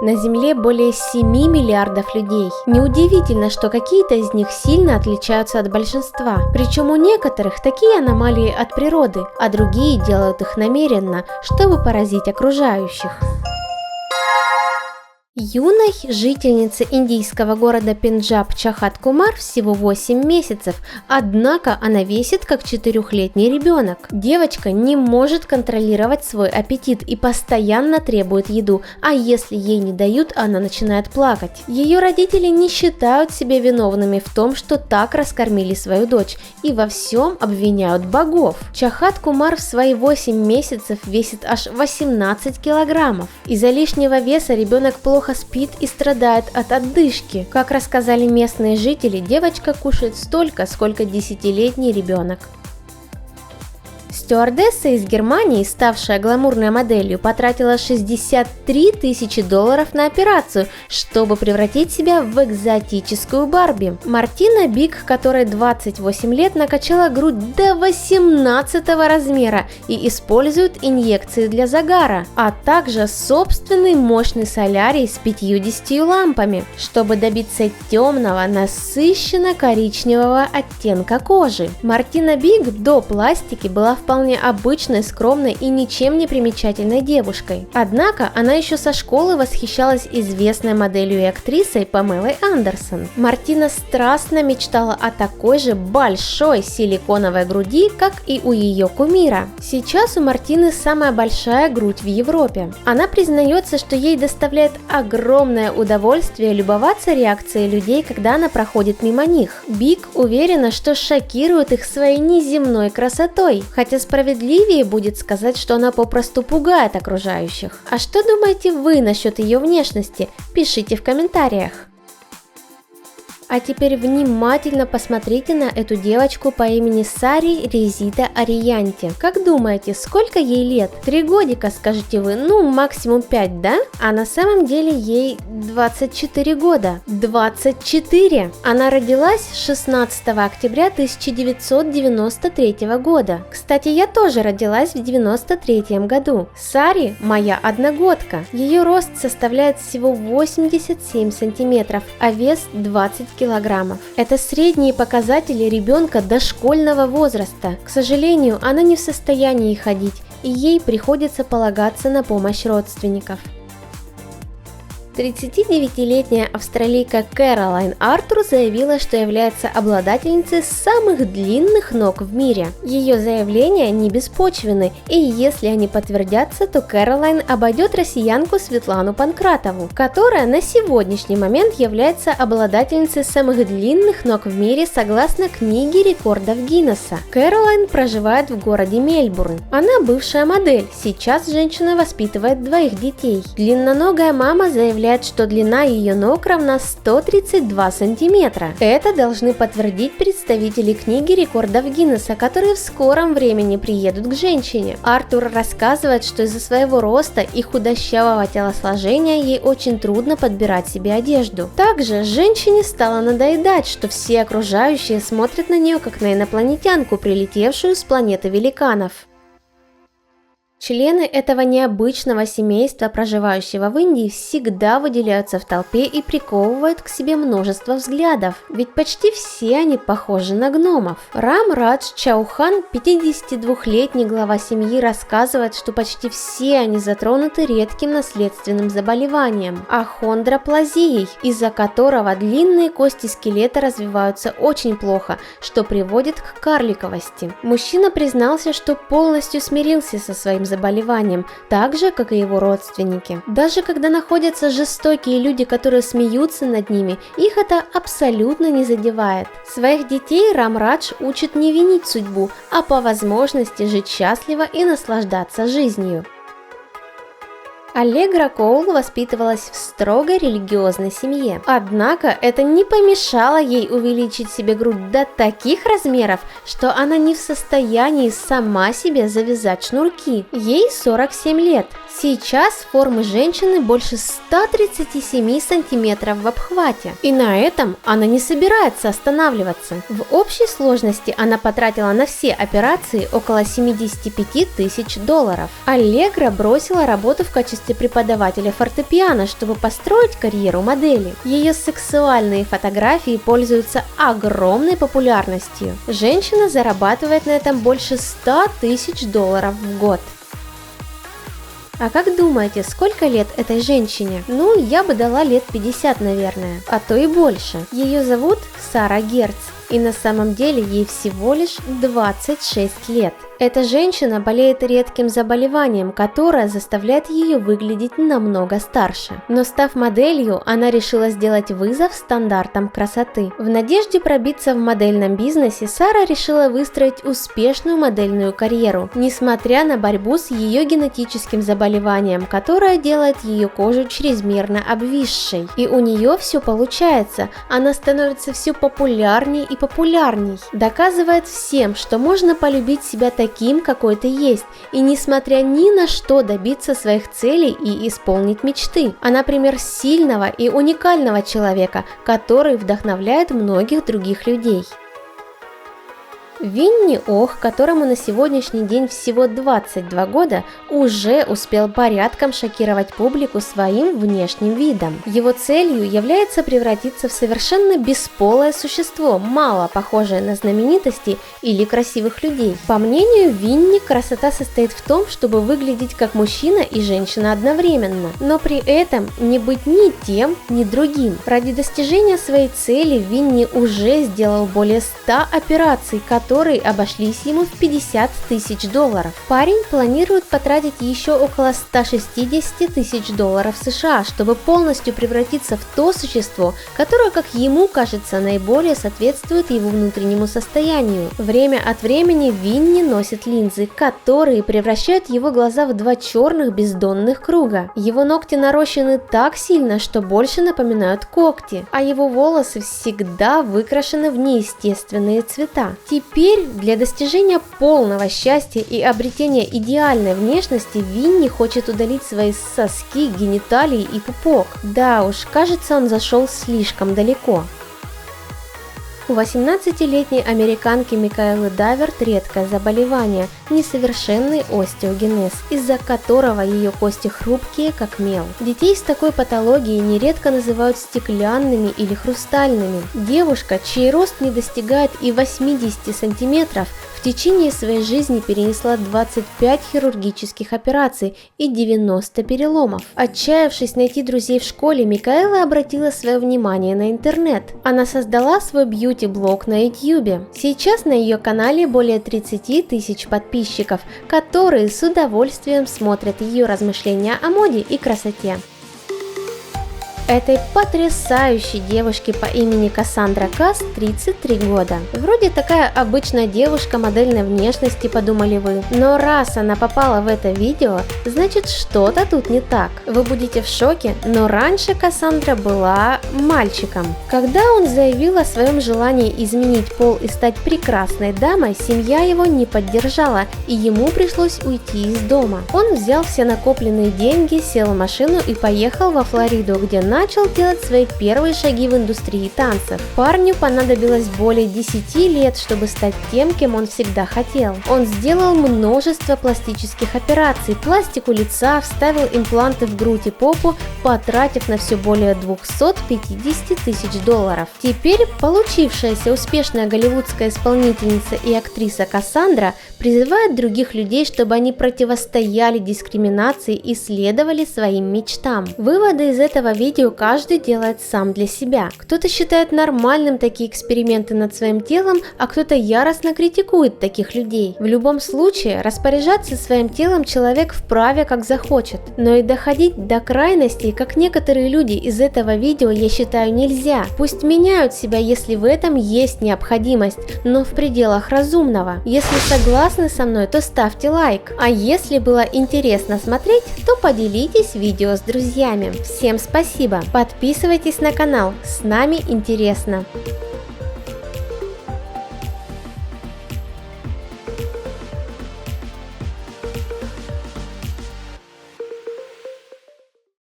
На Земле более 7 миллиардов людей. Неудивительно, что какие-то из них сильно отличаются от большинства. Причем у некоторых такие аномалии от природы, а другие делают их намеренно, чтобы поразить окружающих. Юной жительнице индийского города Пенджаб Чахат Кумар всего 8 месяцев, однако она весит как 4-летний ребенок. Девочка не может контролировать свой аппетит и постоянно требует еду, а если ей не дают, она начинает плакать. Ее родители не считают себя виновными в том, что так раскормили свою дочь, и во всем обвиняют богов. Чахат Кумар в свои 8 месяцев весит аж 18 килограммов. Из-за лишнего веса ребенок плохо спит и страдает от одышки. Как рассказали местные жители, девочка кушает столько, сколько 10-летний ребенок. Стюардесса из Германии, ставшая гламурной моделью, потратила $63 тысячи на операцию, чтобы превратить себя в экзотическую Барби. Мартина Биг, которой 28 лет, накачала грудь до 18 размера и использует инъекции для загара, а также собственный мощный солярий с 50 лампами, чтобы добиться темного, насыщенно-коричневого оттенка кожи. Мартина Биг до пластики была вполне обычной, скромной и ничем не примечательной девушкой. Однако она еще со школы восхищалась известной моделью и актрисой Памелой Андерсон. Мартина страстно мечтала о такой же большой силиконовой груди, как и у ее кумира. Сейчас у Мартины самая большая грудь в Европе. Она признается, что ей доставляет огромное удовольствие любоваться реакцией людей, когда она проходит мимо них. Биг уверена, что шокирует их своей неземной красотой, хотя справедливее будет сказать, что она попросту пугает окружающих. А что думаете вы насчет ее внешности? Пишите в комментариях. А теперь внимательно посмотрите на эту девочку по имени Сари Резита Ариянти. Как думаете, сколько ей лет? 3 годика, скажете вы, ну максимум 5, да? А на самом деле ей 24 года. 24! Она родилась 16 октября 1993 года. Кстати, я тоже родилась в 93 году. Сари моя одногодка. Ее рост составляет всего 87 сантиметров, а вес 20 килограммов. Это средние показатели ребенка дошкольного возраста. К сожалению, она не в состоянии ходить, и ей приходится полагаться на помощь родственников. 39-летняя австралийка Кэролайн Артур заявила, что является обладательницей самых длинных ног в мире. Ее заявления не беспочвенны, и если они подтвердятся, то Кэролайн обойдет россиянку Светлану Панкратову, которая на сегодняшний момент является обладательницей самых длинных ног в мире согласно книге рекордов Гиннесса. Кэролайн проживает в городе Мельбурн. Она бывшая модель, сейчас женщина воспитывает 2 детей. Длинноногая мама заявляет, что длина ее ног равна 132 сантиметра. Это должны подтвердить представители книги рекордов Гиннесса, которые в скором времени приедут к женщине. Артур рассказывает, что из-за своего роста и худощавого телосложения ей очень трудно подбирать себе одежду. Также женщине стало надоедать, что все окружающие смотрят на нее как на инопланетянку, прилетевшую с планеты великанов. Члены этого необычного семейства, проживающего в Индии, всегда выделяются в толпе и приковывают к себе множество взглядов, ведь почти все они похожи на гномов. Рам Радж Чаухан, 52-летний глава семьи, рассказывает, что почти все они затронуты редким наследственным заболеванием – ахондроплазией, из-за которого длинные кости скелета развиваются очень плохо, что приводит к карликовости. Мужчина признался, что полностью смирился со своим заболеванием, так же, как и его родственники. Даже когда находятся жестокие люди, которые смеются над ними, их это абсолютно не задевает. Своих детей Рам Радж учит не винить судьбу, а по возможности жить счастливо и наслаждаться жизнью. Аллегра Коул воспитывалась в строго религиозной семье. Однако это не помешало ей увеличить себе грудь до таких размеров, что она не в состоянии сама себе завязать шнурки. Ей 47 лет. Сейчас формы женщины больше 137 сантиметров в обхвате, и на этом она не собирается останавливаться. В общей сложности она потратила на все операции около 75 тысяч долларов. Аллегра бросила работу в качестве преподавателя фортепиано, чтобы построить карьеру модели. Ее сексуальные фотографии пользуются огромной популярностью. Женщина зарабатывает на этом больше 100 тысяч долларов в год. А как думаете, сколько лет этой женщине? Ну, я бы дала лет 50, наверное, а то и больше. Ее зовут Сара Герц, и на самом деле ей всего лишь 26 лет. Эта женщина болеет редким заболеванием, которое заставляет ее выглядеть намного старше. Но став моделью, она решила сделать вызов стандартам красоты. В надежде пробиться в модельном бизнесе, Сара решила выстроить успешную модельную карьеру, несмотря на борьбу с ее генетическим заболеванием, которое делает ее кожу чрезмерно обвисшей. И у нее все получается, она становится все популярней и популярней, доказывает всем, что можно полюбить себя таким, какой ты есть, и несмотря ни на что добиться своих целей и исполнить мечты. Она пример сильного и уникального человека, который вдохновляет многих других людей. Винни Ох, которому на сегодняшний день всего 22 года, уже успел порядком шокировать публику своим внешним видом. Его целью является превратиться в совершенно бесполое существо, мало похожее на знаменитостей или красивых людей. По мнению Винни, красота состоит в том, чтобы выглядеть как мужчина и женщина одновременно, но при этом не быть ни тем, ни другим. Ради достижения своей цели Винни уже сделал более 100 операций, которые обошлись ему в 50 тысяч долларов. Парень планирует потратить еще около 160 тысяч долларов США, чтобы полностью превратиться в то существо, которое, как ему кажется, наиболее соответствует его внутреннему состоянию. Время от времени Винни носит линзы, которые превращают его глаза в два черных бездонных круга. Его ногти нарощены так сильно, что больше напоминают когти, а его волосы всегда выкрашены в неестественные цвета. Теперь для достижения полного счастья и обретения идеальной внешности Винни хочет удалить свои соски, гениталии и пупок. Да уж, кажется, он зашел слишком далеко. У 18-летней американки Микаэлы Даверт редкое заболевание – несовершенный остеогенез, из-за которого ее кости хрупкие, как мел. Детей с такой патологией нередко называют стеклянными или хрустальными. Девушка, чей рост не достигает и 80 сантиметров, в течение своей жизни перенесла 25 хирургических операций и 90 переломов. Отчаявшись найти друзей в школе, Микаэла обратила свое внимание на интернет. Она создала свой бьюти-блог на YouTube. Сейчас на ее канале более 30 тысяч подписчиков, которые с удовольствием смотрят ее размышления о моде и красоте. Этой потрясающей девушке по имени Кассандра Касс 33 года. Вроде такая обычная девушка модельной внешности, подумали вы. Но раз она попала в это видео, значит что-то тут не так. Вы будете в шоке, но раньше Кассандра была мальчиком. Когда он заявил о своем желании изменить пол и стать прекрасной дамой, семья его не поддержала, и ему пришлось уйти из дома. Он взял все накопленные деньги, сел в машину и поехал во Флориду, где начал делать свои первые шаги в индустрии танцев. Парню понадобилось более 10 лет, чтобы стать тем, кем он всегда хотел. Он сделал множество пластических операций, пластику лица, вставил импланты в грудь и попу, потратив на все более 250 тысяч долларов. Теперь получившаяся успешная голливудская исполнительница и актриса Кассандра призывает других людей, чтобы они противостояли дискриминации и следовали своим мечтам. Выводы из этого видео каждый делает сам для себя. Кто-то считает нормальным такие эксперименты над своим телом, а кто-то яростно критикует таких людей. В любом случае, распоряжаться своим телом человек вправе как захочет. Но и доходить до крайностей, как некоторые люди из этого видео, я считаю, нельзя. Пусть меняют себя, если в этом есть необходимость, но в пределах разумного. Если согласны со мной, то ставьте лайк. А если было интересно смотреть, то поделитесь видео с друзьями. Всем спасибо! Подписывайтесь на канал, с нами интересно!